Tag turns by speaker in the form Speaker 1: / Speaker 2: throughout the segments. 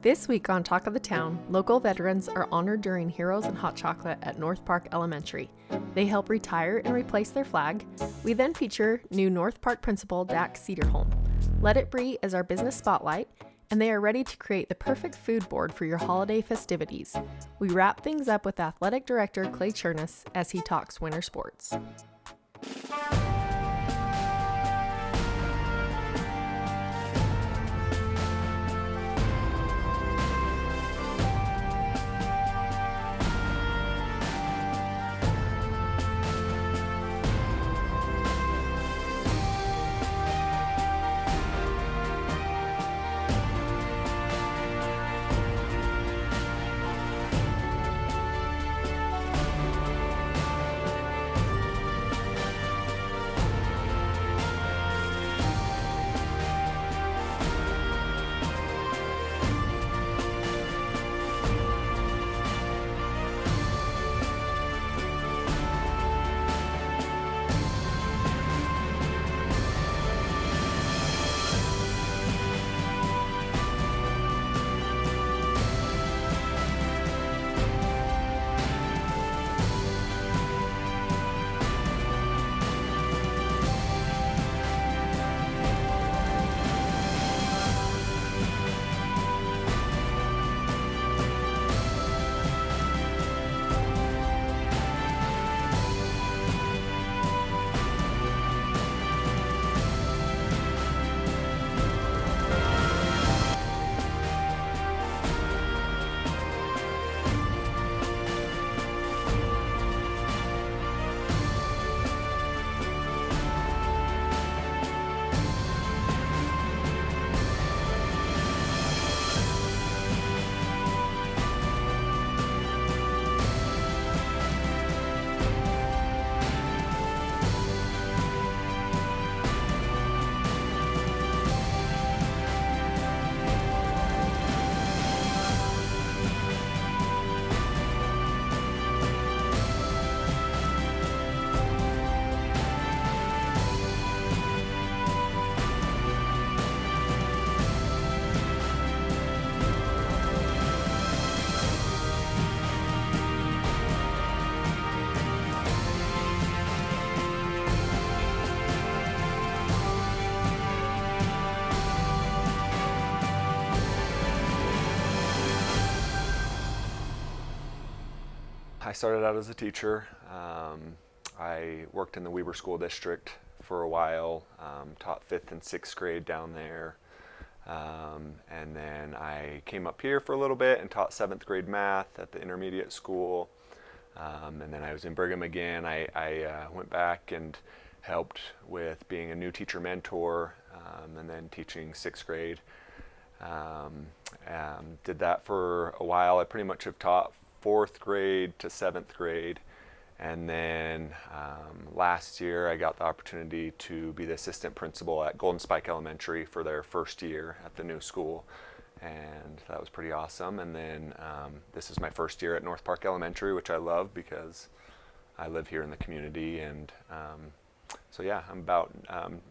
Speaker 1: This week on Talk of the Town, local veterans are honored during Heroes and Hot Chocolate at North Park Elementary. They help retire and replace their flag. We then feature new North Park principal Dak Sederholm. Let It Brie as our business spotlight, and they are ready to create the perfect food board for your holiday festivities. We wrap things up with Athletic Director Clay Chournos as he talks winter sports.
Speaker 2: I started out as a teacher. I worked in the Weber School District for a while, taught 5th and 6th grade down there. And then I came up here for a little bit and taught 7th grade math at the intermediate school. And then I was in Brigham again. I went back and helped with being a new teacher mentor, and then teaching 6th grade. Did that for a while. I pretty much have taught 4th grade to 7th grade, and then last year I got the opportunity to be the assistant principal at Golden Spike Elementary for their first year at the new school, and that was pretty awesome. And then this is my first year at North Park Elementary, which I love because I live here in the community, and so yeah, I'm about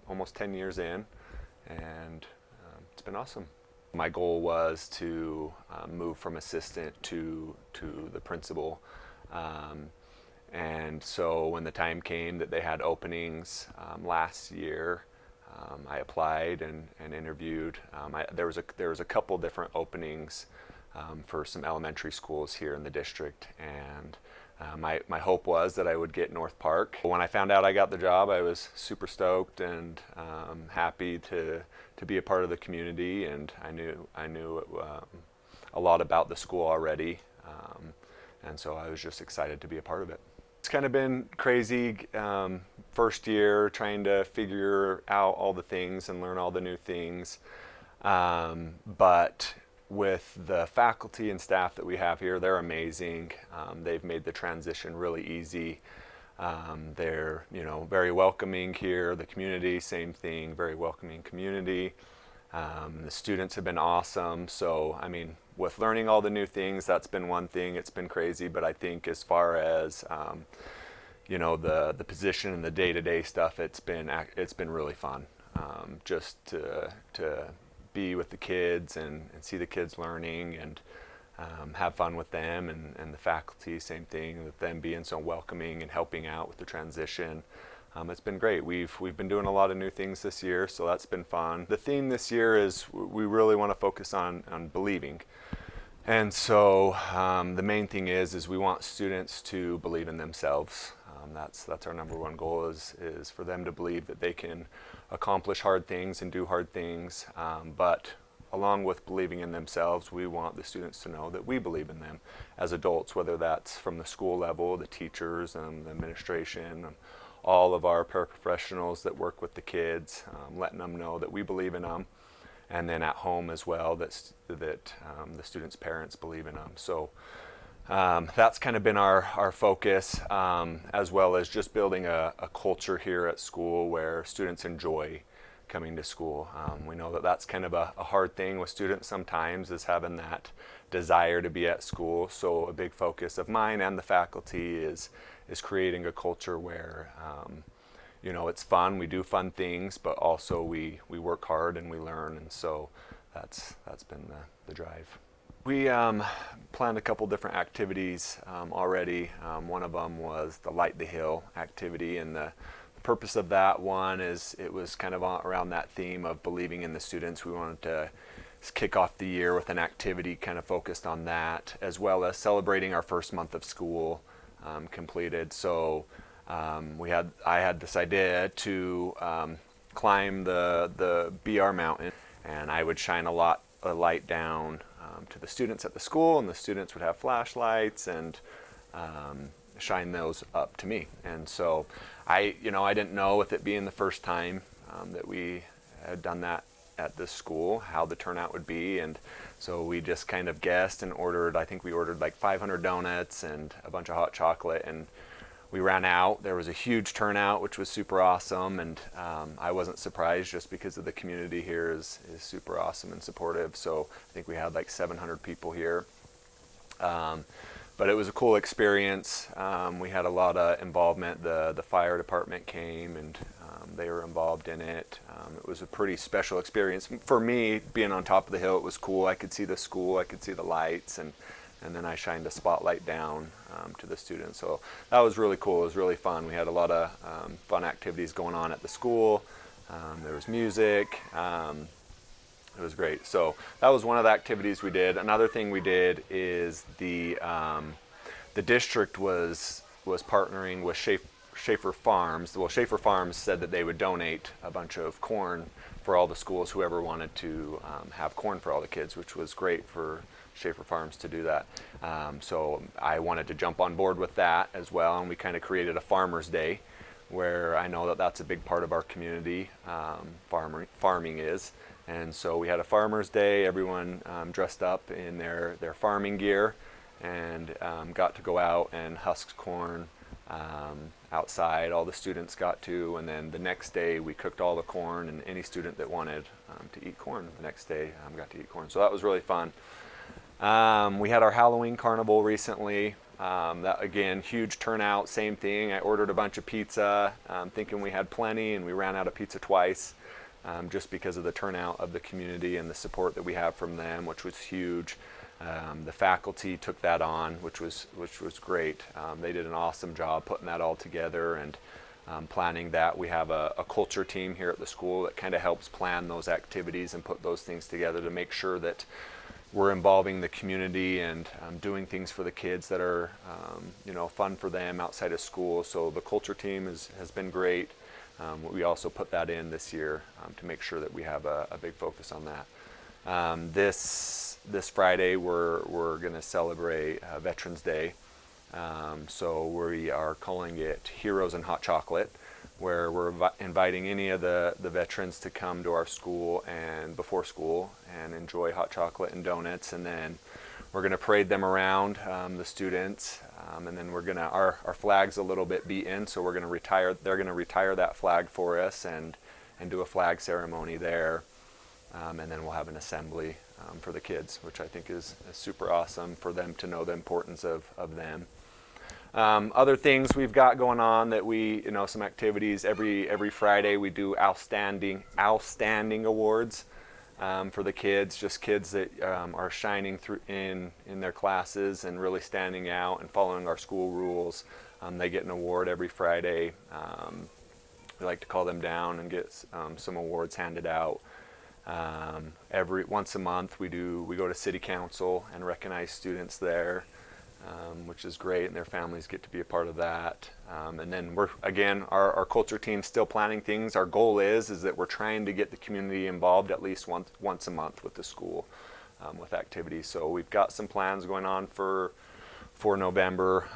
Speaker 2: almost 10 years in, and it's been awesome. My goal was to move from assistant to the principal, and so when the time came that they had openings last year, I applied and interviewed. There was a couple different openings for some elementary schools here in the district, and my hope was that I would get North Park. When I found out I got the job, I was super stoked and happy to be a part of the community, and I knew a lot about the school already, and so I was just excited to be a part of it. It's kind of been crazy first year trying to figure out all the things and learn all the new things, but with the faculty and staff that we have here, they're amazing. They've made the transition really easy. They're very welcoming here. The community, same thing, very welcoming community. The students have been awesome. So I mean, with learning all the new things, that's been one thing. It's been crazy, but I think as far as the position and the day-to-day stuff, it's been really fun. Just to be with the kids and see the kids learning and have fun with them, and the faculty, same thing, with them being so welcoming and helping out with the transition. It's been great. We've been doing a lot of new things this year, so that's been fun. The theme this year is we really want to focus on believing. And so the main thing is we want students to believe in themselves. That's our number one goal is for them to believe that they can accomplish hard things and do hard things, but along with believing in themselves, we want the students to know that we believe in them as adults, whether that's from the school level, the teachers and the administration, all of our paraprofessionals that work with the kids, letting them know that we believe in them, and then at home as well, that the students' parents believe in them. So that's kind of been our focus, as well as just building a culture here at school where students enjoy coming to school. We know that that's kind of a hard thing with students sometimes, is having that desire to be at school. So a big focus of mine and the faculty is creating a culture where it's fun, we do fun things, but also we work hard and we learn, and so that's been the drive. We planned a couple different activities already. One of them was the Light the Hill activity, and the purpose of that one is it was kind of around that theme of believing in the students. We wanted to kick off the year with an activity kind of focused on that, as well as celebrating our first month of school completed. So I had this idea to climb the BR mountain, and I would shine a light down to the students at the school, and the students would have flashlights and shine those up to me. And so I didn't know, with it being the first time that we had done that at this school, how the turnout would be, and so we just kind of guessed and ordered. I think we ordered like 500 donuts and a bunch of hot chocolate, and we ran out. There was a huge turnout, which was super awesome, and I wasn't surprised, just because of the community here is super awesome and supportive. So I think we had like 700 people here. But it was a cool experience. We had a lot of involvement. The fire department came, and they were involved in it. It was a pretty special experience. For me, being on top of the hill, it was cool. I could see the school, I could see the lights, and then I shined a spotlight down to the students. So that was really cool. It was really fun. We had a lot of fun activities going on at the school. There was music. It was great. So that was one of the activities we did. Another thing we did is the district was partnering with Schaefer Farms. Well, Schaefer Farms said that they would donate a bunch of corn for all the schools, whoever wanted to have corn for all the kids, which was great for Schaefer Farms to do that. So I wanted to jump on board with that as well, and we kind of created a Farmers Day, where I know that that's a big part of our community, farming is. And so we had a Farmers Day. Everyone dressed up in their farming gear, and got to go out and husk corn outside. All the students got to, and then the next day we cooked all the corn, and any student that wanted to eat corn the next day got to eat corn. So that was really fun. We had our Halloween carnival recently. That, again, huge turnout, same thing. I ordered a bunch of pizza, thinking we had plenty, and we ran out of pizza twice, just because of the turnout of the community and the support that we have from them, which was huge. The faculty took that on, which was great. They did an awesome job putting that all together and planning that. We have a culture team here at the school that kind of helps plan those activities and put those things together to make sure that we're involving the community and doing things for the kids that are fun for them outside of school. So the culture team has been great. We also put that in this year to make sure that we have a big focus on that. This Friday we're going to celebrate Veterans Day. So we are calling it Heroes and Hot Chocolate, where we're inviting any of the veterans to come to our school and before school and enjoy hot chocolate and donuts, and then we're going to parade them around, the students, and then we're going to, our flag's a little bit beaten, so we're going to retire, they're going to retire that flag for us and do a flag ceremony there, and then we'll have an assembly for the kids, which I think is super awesome for them to know the importance of them. Other things we've got going on that we, some activities every Friday we do outstanding awards. for the kids, just kids that are shining through in their classes and really standing out and following our school rules. They get an award every Friday. We like to call them down and get some awards handed out. Once a month we go to City Council and recognize students there, which is great, and their families get to be a part of that. And then our culture team's still planning things. Our goal is that we're trying to get the community involved at least once a month with the school, with activities. So we've got some plans going on for November.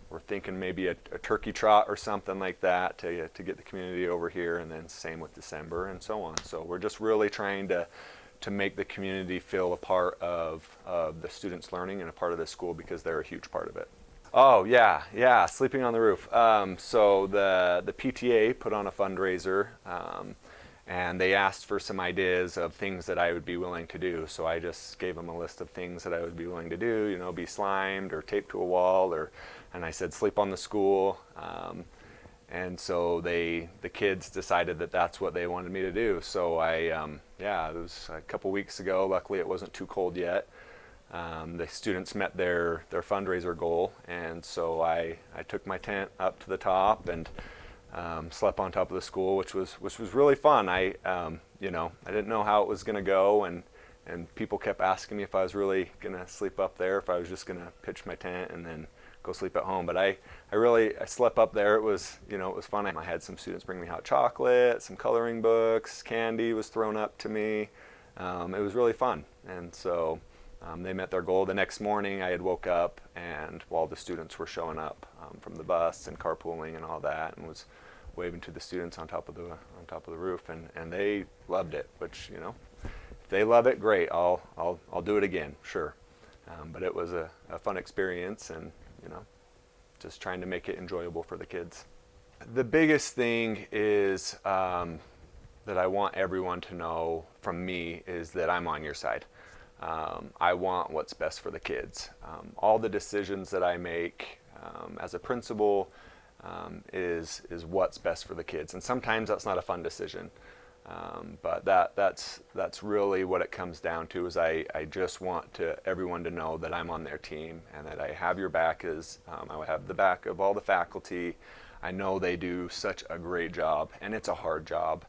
Speaker 2: We're thinking maybe a turkey trot or something like that to get the community over here, and then same with December and so on. So we're just really trying to make the community feel a part of the students' learning and a part of the school, because they're a huge part of it. Oh yeah, sleeping on the roof. So the PTA put on a fundraiser, and they asked for some ideas of things that I would be willing to do. So I just gave them a list of things that I would be willing to do, you know, be slimed or taped to a wall, and I said sleep on the school. And so the kids decided that that's what they wanted me to do. So it was a couple weeks ago. Luckily it wasn't too cold yet. The students met their fundraiser goal, and so I took my tent up to the top and slept on top of the school, which was really fun. I didn't know how it was going to go, and people kept asking me if I was really going to sleep up there, if I was just going to pitch my tent and then go sleep at home. But I slept up there. It was fun. I had some students bring me hot chocolate, some coloring books, candy was thrown up to me. It was really fun, and so they met their goal. The next morning I had woke up, and while the students were showing up from the bus and carpooling and all that, and was waving to the students on top of the roof, and they loved it. Which, you know, if they love it, great. I'll do it again, sure. But it was a fun experience, and you know, just trying to make it enjoyable for the kids. The biggest thing is that I want everyone to know from me is that I'm on your side. I want what's best for the kids. All the decisions that I make as a principal is what's best for the kids, and sometimes that's not a fun decision. But that's really what it comes down to. Is I just want everyone to know that I'm on their team, and that I have your back. I have the back of all the faculty. I know they do such a great job, and it's a hard job.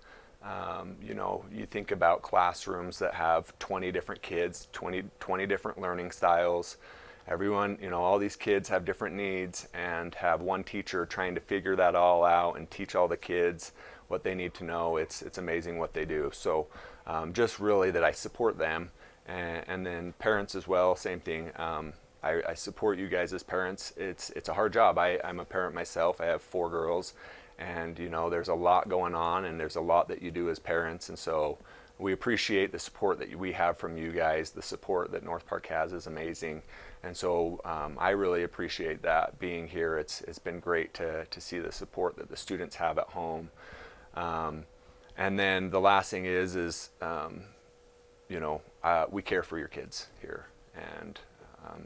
Speaker 2: You know, you think about classrooms that have 20 different kids, 20 different learning styles. Everyone, you know, all these kids have different needs, and have one teacher trying to figure that all out and teach all the kids what they need to know. It's amazing what they do. So just really that I support them, and then parents as well, same thing. I support you guys as parents. It's a hard job. I'm a parent myself. I have 4 girls, and you know, there's a lot going on, and there's a lot that you do as parents, and so we appreciate the support that we have from you guys. The support that North Park has is amazing, and so I really appreciate that being here. It's been great to see the support that the students have at home. And then the last thing is you know, we care for your kids here, and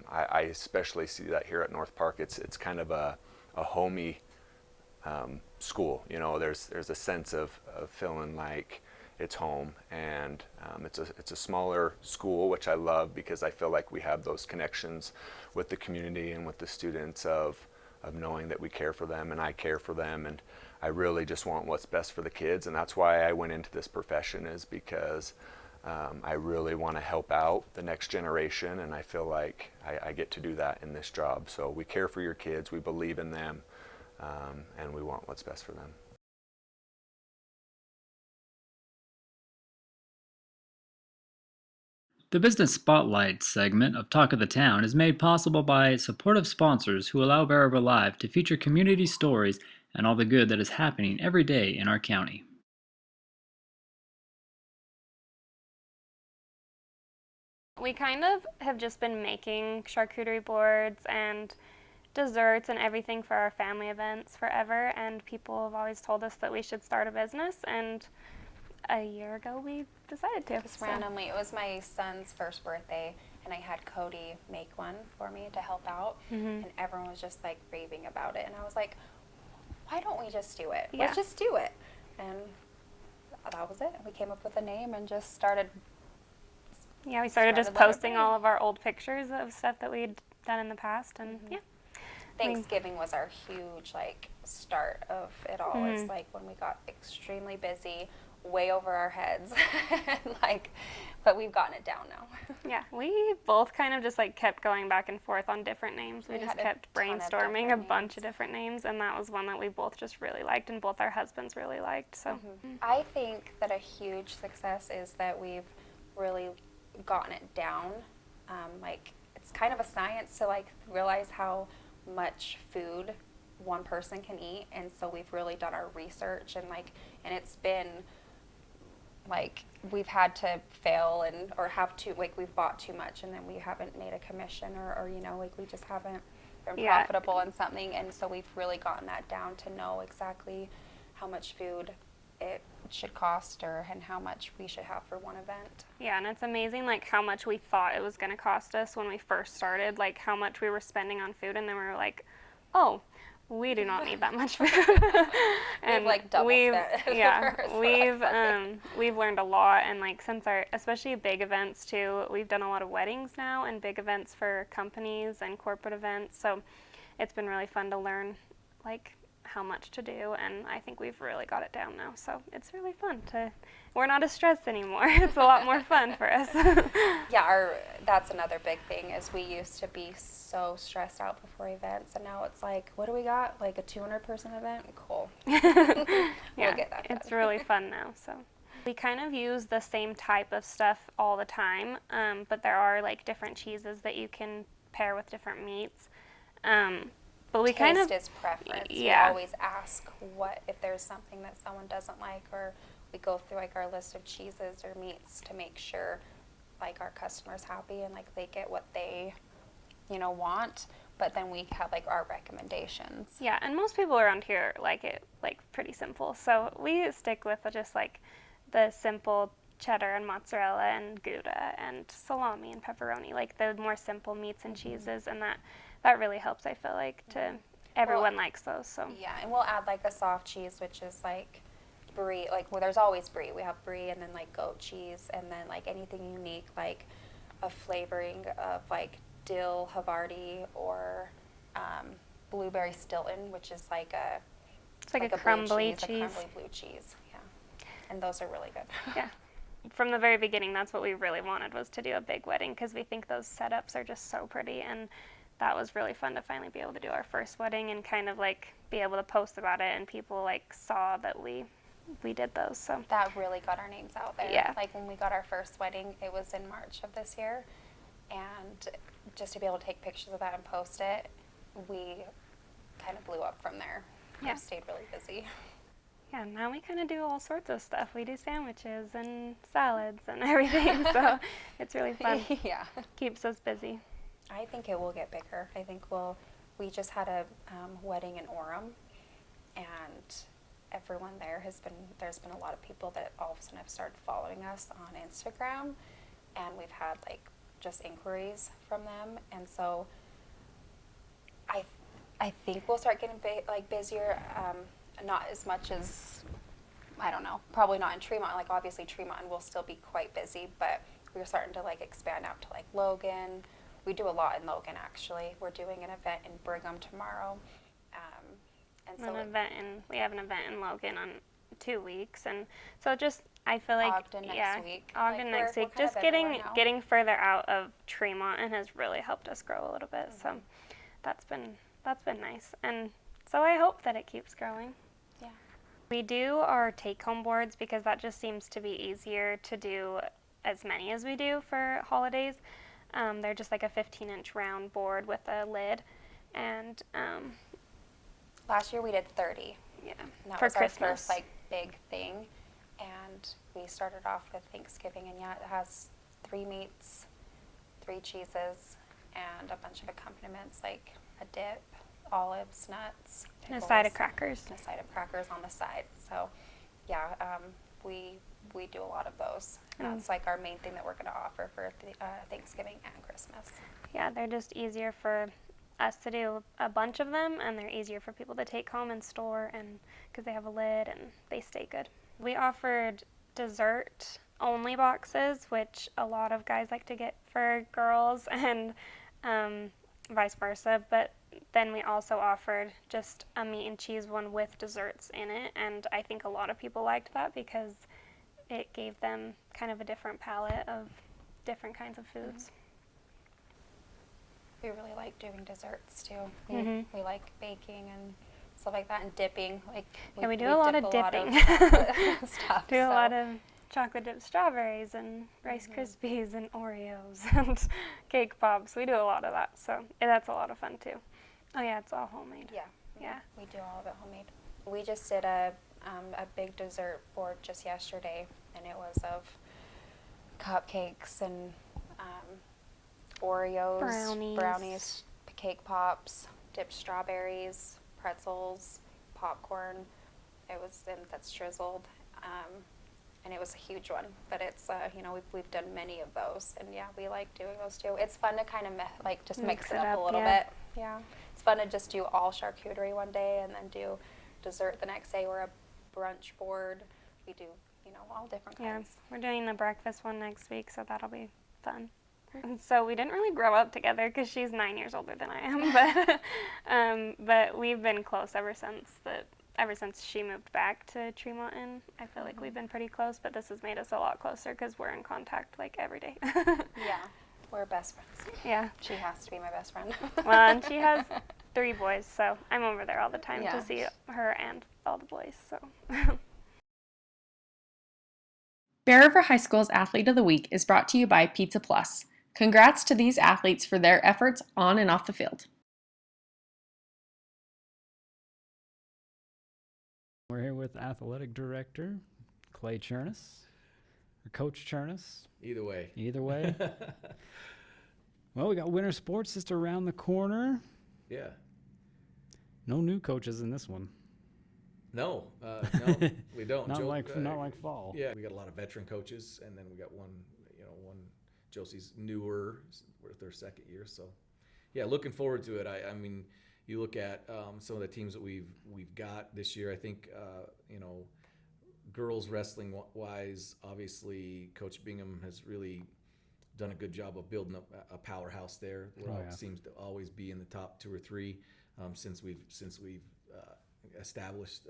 Speaker 2: I especially see that here at North Park. It's kind of a homey school. You know, there's a sense of feeling like it's home, and it's a smaller school, which I love, because I feel like we have those connections with the community and with the students of knowing that we care for them, and I care for them, and I really just want what's best for the kids. And that's why I went into this profession, is because I really want to help out the next generation, and I feel like I get to do that in this job. So we care for your kids, we believe in them, and we want what's best for them.
Speaker 3: The Business Spotlight segment of Talk of the Town is made possible by supportive sponsors who allow Veriver Live to feature community stories and all the good that is happening every day in our county.
Speaker 4: We kind of have just been making charcuterie boards and desserts and everything for our family events forever, and people have always told us that we should start a business, and a year ago we decided to.
Speaker 5: Just randomly, it was my son's first birthday, and I had Cody make one for me to help out, and everyone was just like raving about it, and I was like, why don't we just do it?
Speaker 4: Yeah.
Speaker 5: Let's just do it. And that was it. We came up with a name and just started.
Speaker 4: Yeah, we started just
Speaker 5: letting it
Speaker 4: posting
Speaker 5: run.
Speaker 4: all of our old pictures of stuff that we'd done in the past, and yeah.
Speaker 5: Thanksgiving was our huge start of it all. It's when we got extremely busy, way over our heads, but we've gotten it down now.
Speaker 4: Yeah, we both kind of just kept going back and forth on different names. We just
Speaker 5: had a
Speaker 4: kept
Speaker 5: ton of
Speaker 4: brainstorming a
Speaker 5: different
Speaker 4: bunch
Speaker 5: names.
Speaker 4: of different names, and that was one that we both just really liked, and both our husbands really liked. So
Speaker 5: I think that a huge success is that we've really gotten it down. It's kind of a science to realize how much food one person can eat, and so we've really done our research, and it's been we've had to fail or have to we've bought too much, and then we haven't made a commission, or we just haven't been profitable in something, and so we've really gotten that down to know exactly how much food it should cost and how much we should have for one event.
Speaker 4: yeah, and it's amazing how much we thought it was going to cost us when we first started, how much we were spending on food, and then we were like, oh, we do not need that much food. And
Speaker 5: we've double spent.
Speaker 4: we've learned a lot, and since especially big events too, we've done a lot of weddings now and big events for companies and corporate events, so it's been really fun to learn how much to do, and I think we've really got it down now, so it's really fun we're not as stressed anymore. It's a lot more fun for us.
Speaker 5: Yeah, that's another big thing is we used to be so stressed out before events, and now it's what do we got? A 200-person event? Cool.
Speaker 4: Yeah,
Speaker 5: we'll get that done.
Speaker 4: It's really fun now, so. We kind of use the same type of stuff all the time, but there are different cheeses that you can pair with different meats. But we
Speaker 5: Taste is preference.
Speaker 4: Yeah.
Speaker 5: We always ask if there's something that someone doesn't like, or we go through our list of cheeses or meats to make sure our customers happy and they get what they want, but then we have our recommendations.
Speaker 4: Yeah, and most people around here like it pretty simple, so we stick with just the simple cheddar and mozzarella and Gouda and salami and pepperoni, the more simple meats and cheeses, and that really helps, I feel to everyone likes those. So
Speaker 5: yeah, and we'll add a soft cheese, which is Brie, there's always Brie. We have Brie, and then goat cheese, and then anything unique, a flavoring of dill Havarti or blueberry Stilton, which is
Speaker 4: it's a crumbly cheese.
Speaker 5: A crumbly blue cheese, yeah. And those are really good.
Speaker 4: Yeah. From the very beginning, that's what we really wanted, was to do a big wedding, because we think those setups are just so pretty, and that was really fun to finally be able to do our first wedding and kind of be able to post about it, and people saw that we did those. So
Speaker 5: that really got our names out there.
Speaker 4: Yeah.
Speaker 5: When we got our first wedding, it was in March of this year, and just to be able to take pictures of that and post it, we kind of blew up from there.
Speaker 4: Yeah.
Speaker 5: We stayed really busy.
Speaker 4: Yeah, now we kind of do all sorts of stuff. We do sandwiches and salads and everything, so it's really fun.
Speaker 5: Yeah.
Speaker 4: Keeps us busy.
Speaker 5: I think it will get bigger. I think we just had a wedding in Orem, and everyone there's been a lot of people that all of a sudden have started following us on Instagram, and we've had just inquiries from them, and so I think we'll start getting busier, not as much as, I don't know, probably not in Tremont. Obviously Tremont will still be quite busy, but we're starting to expand out to Logan. We do a lot in Logan, actually. We're doing an event in Brigham tomorrow.
Speaker 4: We have an event in Logan on 2 weeks, and so just I feel
Speaker 5: Ogden next week.
Speaker 4: Ogden next week. Just getting further out of Tremont and has really helped us grow a little bit. Mm-hmm. So that's been nice, and so I hope that it keeps growing.
Speaker 5: Yeah.
Speaker 4: We do our take-home boards because that just seems to be easier to do as many as we do for holidays. They're just a 15-inch round board with a lid, and
Speaker 5: last year we did 30.
Speaker 4: Yeah,
Speaker 5: and that
Speaker 4: for
Speaker 5: was
Speaker 4: Christmas.
Speaker 5: Our first big thing, and we started off with Thanksgiving, and it has 3 meats, 3 cheeses, and a bunch of accompaniments a dip, olives, nuts, pickles,
Speaker 4: and a side of crackers.
Speaker 5: And a side of crackers on the side. So, yeah, we do a lot of those. That's our main thing that we're going to offer for Thanksgiving and Christmas.
Speaker 4: Yeah, they're just easier for us to do a bunch of them, and they're easier for people to take home and store, and because they have a lid and they stay good. We offered dessert only boxes, which a lot of guys like to get for girls, and vice versa. But then we also offered just a meat and cheese one with desserts in it, and I think a lot of people liked that because it gave them kind of a different palette of different kinds of foods.
Speaker 5: We really like doing desserts too.
Speaker 4: Mm-hmm.
Speaker 5: We like baking and stuff like that, and dipping. Like
Speaker 4: we do a lot of dipping.
Speaker 5: Stuff.
Speaker 4: Do a lot of chocolate dipped strawberries and Rice Krispies and Oreos and cake pops. We do a lot of that, so that's a lot of fun too. Oh yeah, it's all homemade.
Speaker 5: Yeah. We do all of it homemade. We just did a big dessert board just yesterday, and it was of cupcakes and Oreos, brownies, cake pops, dipped strawberries, pretzels, popcorn. That's drizzled, and it was a huge one. But it's we've done many of those, and yeah, we like doing those too. It's fun to kind of just mix it up a little bit. Yeah, it's fun to just do all charcuterie one day and then do dessert the next day, or a brunch board. We do all different kinds.
Speaker 4: Yeah, we're doing the breakfast one next week, so that'll be fun. So we didn't really grow up together because she's 9 years older than I am, but we've been close ever since she moved back to Tremont. I feel like we've been pretty close, but this has made us a lot closer because we're in contact like every day.
Speaker 5: Yeah, we're best friends.
Speaker 4: Yeah.
Speaker 5: She has to be my best friend.
Speaker 4: Well, and she has 3 boys, so I'm over there all the time to see her and all the boys. So.
Speaker 1: Bear River High School's Athlete of the Week is brought to you by Pizza Plus. Congrats to these athletes for their efforts on and off the field.
Speaker 3: We're here with Athletic Director Clay Chournos, or Coach Chournos.
Speaker 6: Either way.
Speaker 3: Well, we got winter sports just around the corner.
Speaker 6: Yeah.
Speaker 3: No new coaches in this one.
Speaker 6: No, we don't.
Speaker 3: Not like fall.
Speaker 6: Yeah, we got a lot of veteran coaches, and then we got one Josie's newer with their second year. So, yeah, looking forward to it. I mean, you look at some of the teams that we've got this year. I think girls wrestling wise, obviously Coach Bingham has really done a good job of building up a powerhouse there. It seems to always be in the top 2 or 3 since we've established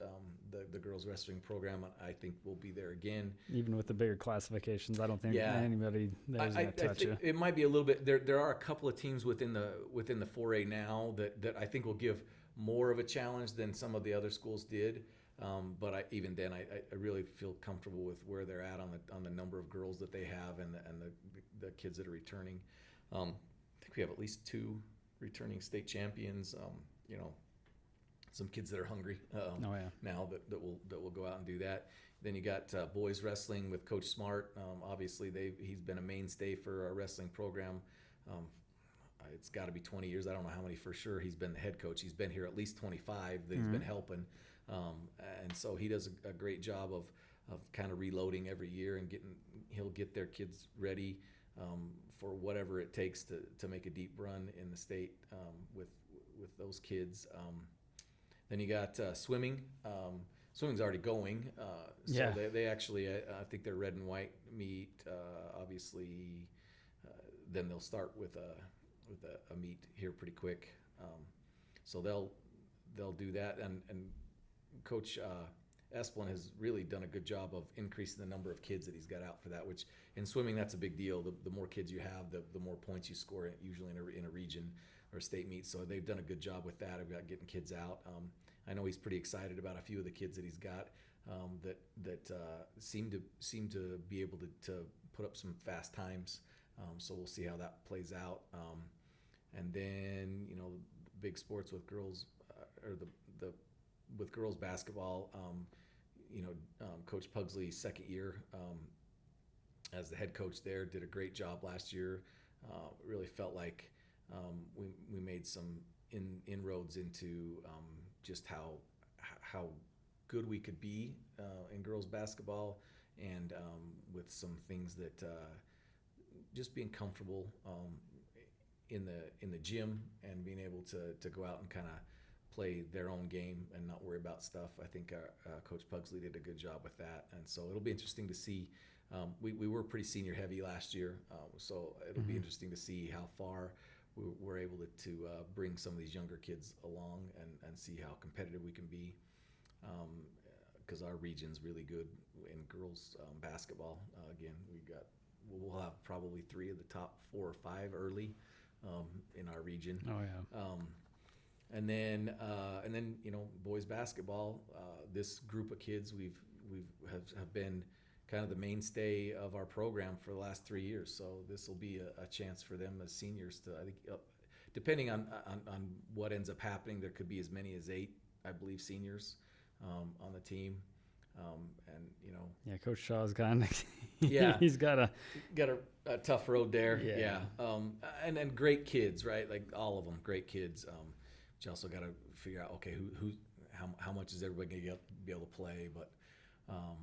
Speaker 6: the girls wrestling program. I think we'll be there again.
Speaker 3: Even with the bigger classifications, I don't think anybody there's going to touch you.
Speaker 6: It might be a little bit. There are a couple of teams within the 4A now that I think will give more of a challenge than some of the other schools did. But even then, I really feel comfortable with where they're at on the number of girls that they have and the kids that are returning. I think we have at least 2 returning state champions. Some kids that are hungry now that will go out and do that. Then you got boys wrestling with Coach Smart. Obviously, he's been a mainstay for our wrestling program. It's got to be 20 years. I don't know how many for sure. He's been the head coach. He's been here at least 25 that he's been helping. And so he does a great job of kind of reloading every year and he'll get their kids ready for whatever it takes to make a deep run in the state with those kids. Then you got swimming. Swimming's already going. So they actually, I think they're red and white meet. Obviously, then they'll start with a meet here pretty quick. So they'll do that. And Coach Esplin has really done a good job of increasing the number of kids that he's got out for that, which in swimming, that's a big deal. The more kids you have, the more points you score usually in a region or a state meet. So they've done a good job with that about getting kids out. I know he's pretty excited about a few of the kids that he's got that seem to be able to put up some fast times. So we'll see how that plays out. And then big sports with girls or with girls basketball. Coach Pugsley's second year as the head coach there did a great job last year. Really felt like we made some inroads into just how good we could be in girls basketball, and with some things that just being comfortable in the gym and being able to go out and kind of play their own game and not worry about stuff. I think Coach Pugsley did a good job with that, and so it'll be interesting to see. We were pretty senior heavy last year, so it'll be interesting to see how far we're able to bring some of these younger kids along and see how competitive we can be. Because our region's really good in girls basketball. Again, we'll have probably 3 of the top 4 or 5 early in our region.
Speaker 3: Oh yeah.
Speaker 6: And then boys basketball. This group of kids have been kind of the mainstay of our program for the last 3 years. So this will be a chance for them as seniors to, I think, depending on what ends up happening, there could be as many as 8, I believe, seniors on the team.
Speaker 3: Yeah, Coach Shaw's kind of
Speaker 6: yeah,
Speaker 3: he's got a
Speaker 6: tough road there.
Speaker 3: Yeah.
Speaker 6: And great kids, right? Like all of them, great kids. But you also got to figure out, okay, how much is everybody going to be able to play? But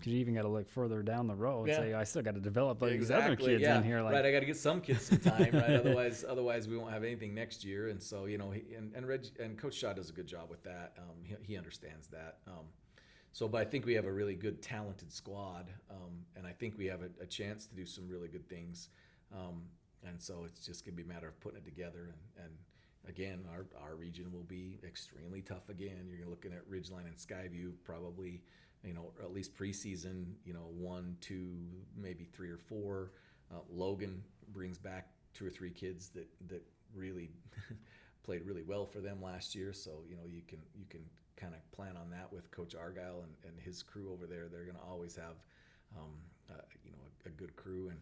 Speaker 3: you even got to look further down the road.
Speaker 6: Yeah.
Speaker 3: Say, I still got to develop these
Speaker 6: exactly,
Speaker 3: other kids in here. Like,
Speaker 6: right, I got to get some kids some time, right? Otherwise, we won't have anything next year. And so, and Coach Shaw does a good job with that. He understands that. But I think we have a really good, talented squad, and I think we have a chance to do some really good things. And so it's just going to be a matter of putting it together. And again, our region will be extremely tough again. You're looking at Ridgeline and Skyview probably, at least preseason, 1, 2, maybe 3 or 4. Logan brings back 2 or 3 kids that really played really well for them last year. So, you can kind of plan on that with Coach Argyle and his crew over there. They're going to always have, a good crew. And,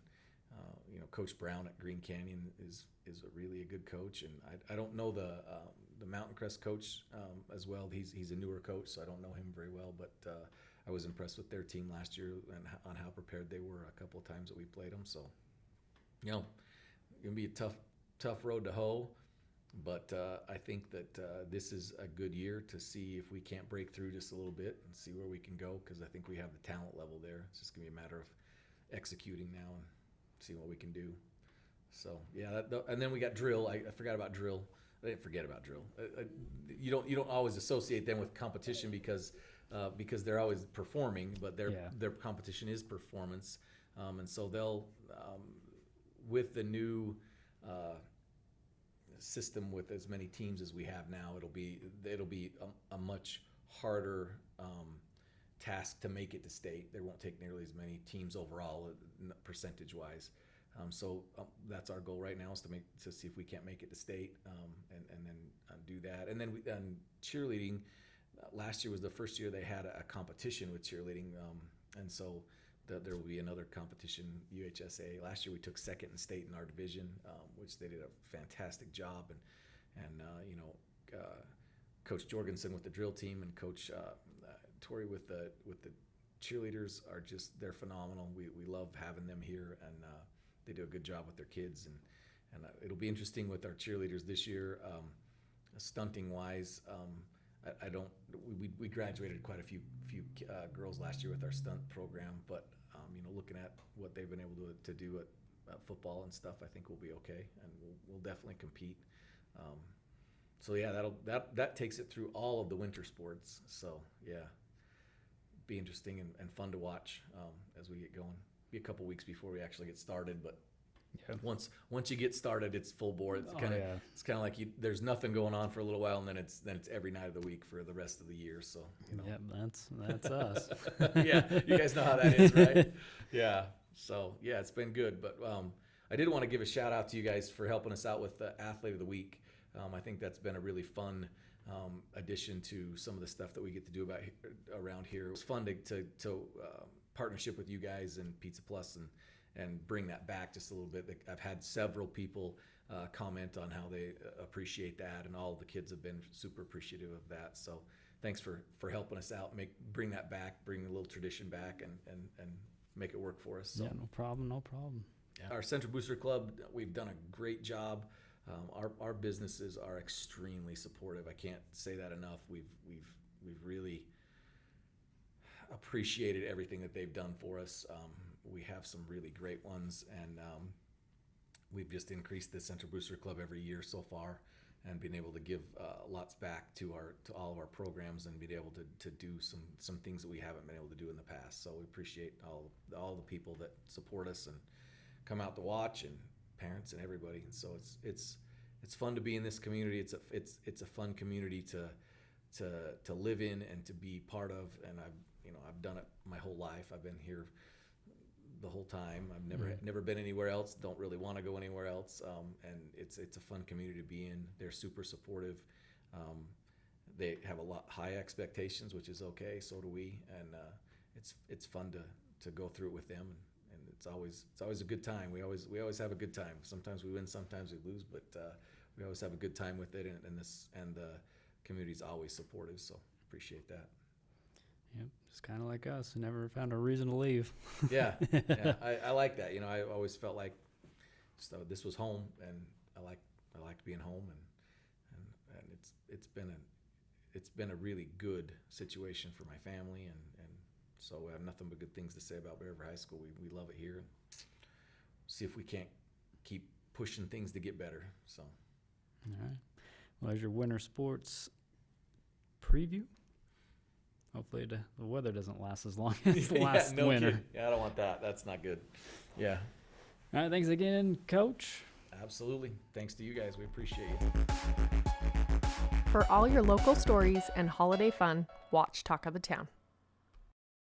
Speaker 6: Coach Brown at Green Canyon is a good coach. And I don't know the Mountain Crest coach as well. He's a newer coach, so I don't know him very well. But I was impressed with their team last year and on how prepared they were a couple of times that we played them. So, going to be a tough road to hoe. But I think that this is a good year to see if we can't break through just a little bit and see where we can go, because I think we have the talent level there. It's just going to be a matter of executing now and seeing what we can do. So, yeah, and then we got drill. I forgot about drill. I didn't forget about drill. You don't always associate them with competition because they're always performing, but their competition is performance. And so they'll, with the new system with as many teams as we have now, it'll be a much harder task to make it to state. They won't take nearly as many teams overall, percentage wise. So that's our goal right now, is to see if we can't make it to state, and then do that. And then cheerleading. Last year was the first year they had a competition with cheerleading, and so there will be another competition, UHSA. Last year we took second in state in our division, which they did a fantastic job. And Coach Jorgensen with the drill team and Coach Tori with the cheerleaders they're phenomenal. We love having them here, and they do a good job with their kids. And it'll be interesting with our cheerleaders this year, stunting wise. We graduated quite a few girls last year with our stunt program, but looking at what they've been able to do at football and stuff, I think we'll be okay, and we'll definitely compete. So yeah, that takes it through all of the winter sports. So yeah, be interesting and fun to watch as we get going. Be a couple weeks before we actually get started, but
Speaker 3: yeah.
Speaker 6: Once you get started, it's full bore. It's kind of like there's nothing going on for a little while, and then it's every night of the week for the rest of the year. So
Speaker 3: Yep, that's us.
Speaker 6: Yeah, you guys know how that is, right? Yeah. So yeah, it's been good. But I did want to give a shout out to you guys for helping us out with the Athlete of the Week. I think that's been a really fun addition to some of the stuff that we get to do around here. It was fun to partnership with you guys and Pizza Plus and bring that back just a little bit. I've had several people comment on how they appreciate that, and all the kids have been super appreciative of that. So thanks for helping us out, bring that back, bring a little tradition back, and make it work for us. So,
Speaker 3: yeah, no problem.
Speaker 6: yeah. Our Central Booster Club, we've done a great job. Our businesses are extremely supportive. I can't say that enough. We've really appreciated everything that they've done for us. We have some really great ones, and we've just increased the Central Booster Club every year so far, and being able to give lots back to all of our programs and being able to do some things that we haven't been able to do in the past. So we appreciate all the people that support us and come out to watch, and parents and everybody. And so it's fun to be in this community. It's a fun community to live in and to be part of. And I've done it my whole life. I've been here the whole time. I've never been anywhere else. Don't really want to go anywhere else. And it's a fun community to be in. They're super supportive. They have a lot high expectations, which is okay. So do we. And it's fun to go through it with them. And it's always a good time. We always have a good time. Sometimes we win, sometimes we lose, but we always have a good time with it. And the community's always supportive. So appreciate that.
Speaker 3: Yep, just kind of like us. Never found a reason to leave.
Speaker 6: Yeah, I like that. I always felt like this was home, and I liked being home, and it's been a really good situation for my family, and so I have nothing but good things to say about Bear River High School. We love it here. See if we can't keep pushing things to get better. So,
Speaker 3: all right. Well, as your winter sports preview. Hopefully the weather doesn't last as long as last winter.
Speaker 6: Kidding. Yeah, I don't want that. That's not good. Yeah.
Speaker 3: All right, thanks again, Coach.
Speaker 6: Absolutely. Thanks to you guys. We appreciate you.
Speaker 1: For all your local stories and holiday fun, watch Talk of the Town.